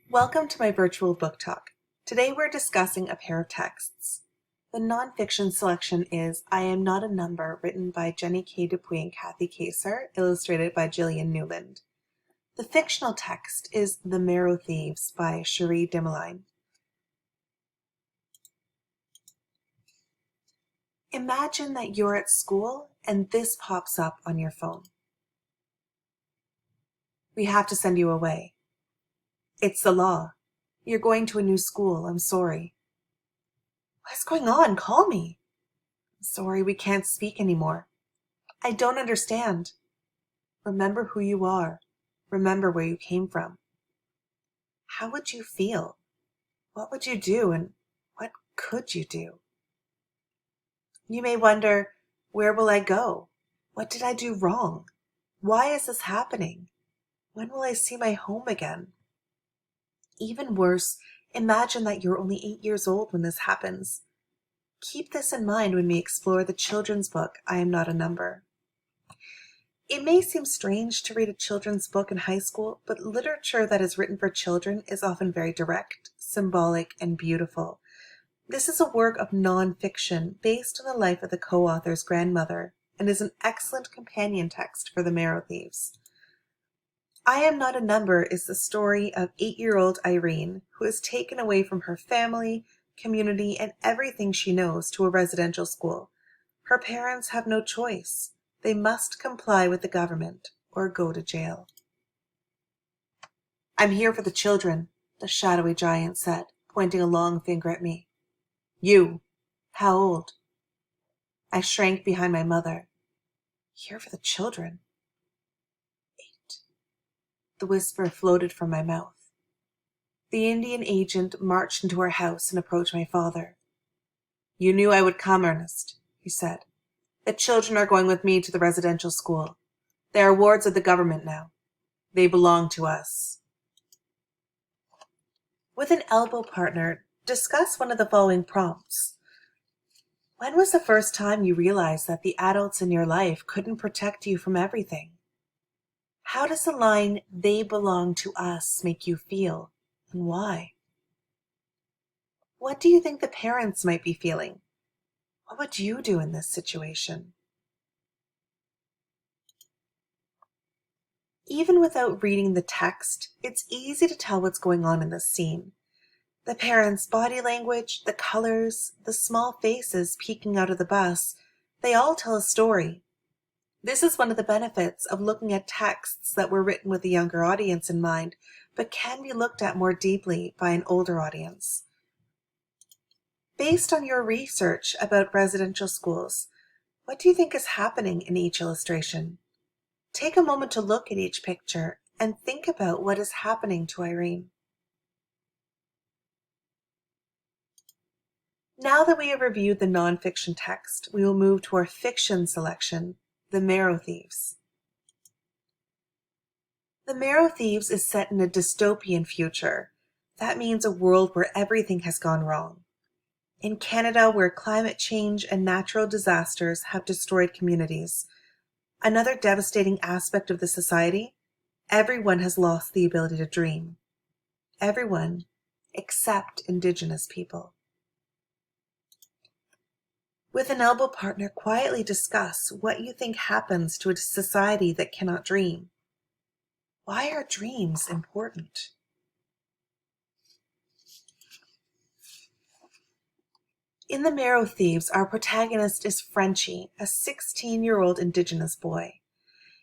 Welcome to my virtual book talk. Today we're discussing a pair of texts. The nonfiction selection is I Am Not a Number, written by Jenny K. Dupuy and Kathy Kaser, illustrated by Gillian Newland. The fictional text is The Marrow Thieves by Cherie Dimaline. Imagine that you're at school and this pops up on your phone. We have to send you away. It's the law. You're going to a new school. I'm sorry. What's going on? Call me. I'm sorry, we can't speak anymore. I don't understand. Remember who you are. Remember where you came from. How would you feel? What would you do, and what could you do? You may wonder, where will I go? What did I do wrong? Why is this happening? When will I see my home again? Even worse, imagine that you're only 8 years old when this happens. Keep this in mind when we explore the children's book, I Am Not a Number. It may seem strange to read a children's book in high school, but literature that is written for children is often very direct, symbolic, and beautiful. This is a work of non-fiction based on the life of the co-author's grandmother and is an excellent companion text for The Marrow Thieves. I Am Not a Number is the story of 8-year-old Irene, who is taken away from her family, community, and everything she knows to a residential school. Her parents have no choice. They must comply with the government or go to jail. I'm here for the children, the shadowy giant said, pointing a long finger at me. You, how old? I shrank behind my mother. Here for the children. 8. The whisper floated from my mouth. The Indian agent marched into our house and approached my father. You knew I would come, Ernest, he said. The children are going with me to the residential school. They are wards of the government now. They belong to us. With an elbow partner, discuss one of the following prompts. When was the first time you realized that the adults in your life couldn't protect you from everything? How does the line, they belong to us, make you feel, and why? What do you think the parents might be feeling? What would you do in this situation? Even without reading the text, it's easy to tell what's going on in this scene. The parents' body language, the colors, the small faces peeking out of the bus, they all tell a story. This is one of the benefits of looking at texts that were written with a younger audience in mind, but can be looked at more deeply by an older audience. Based on your research about residential schools, what do you think is happening in each illustration? Take a moment to look at each picture and think about what is happening to Irene. Now that we have reviewed the nonfiction text, we will move to our fiction selection, The Marrow Thieves. The Marrow Thieves is set in a dystopian future. That means a world where everything has gone wrong. In Canada, where climate change and natural disasters have destroyed communities. Another devastating aspect of the society, everyone has lost the ability to dream. Everyone except Indigenous people. With an elbow partner, quietly discuss what you think happens to a society that cannot dream. Why are dreams important? In The Marrow Thieves, our protagonist is Frenchie, a 16-year-old Indigenous boy.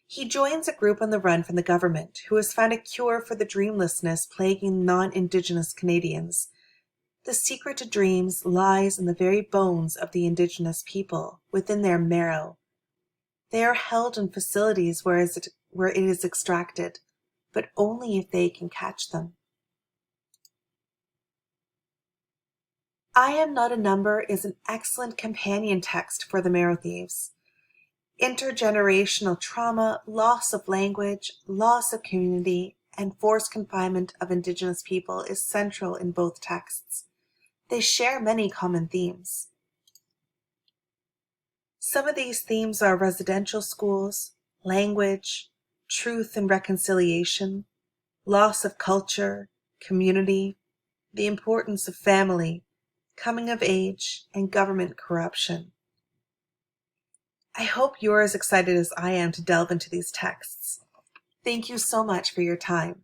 He joins a group on the run from the government who has found a cure for the dreamlessness plaguing non-Indigenous Canadians. The secret to dreams lies in the very bones of the Indigenous people, within their marrow. They are held in facilities where it is extracted, but only if they can catch them. I Am Not a Number is an excellent companion text for The Marrow Thieves. Intergenerational trauma, loss of language, loss of community, and forced confinement of Indigenous people is central in both texts. They share many common themes. Some of these themes are residential schools, language, truth and reconciliation, loss of culture, community, the importance of family, coming of age, and government corruption. I hope you're as excited as I am to delve into these texts. Thank you so much for your time.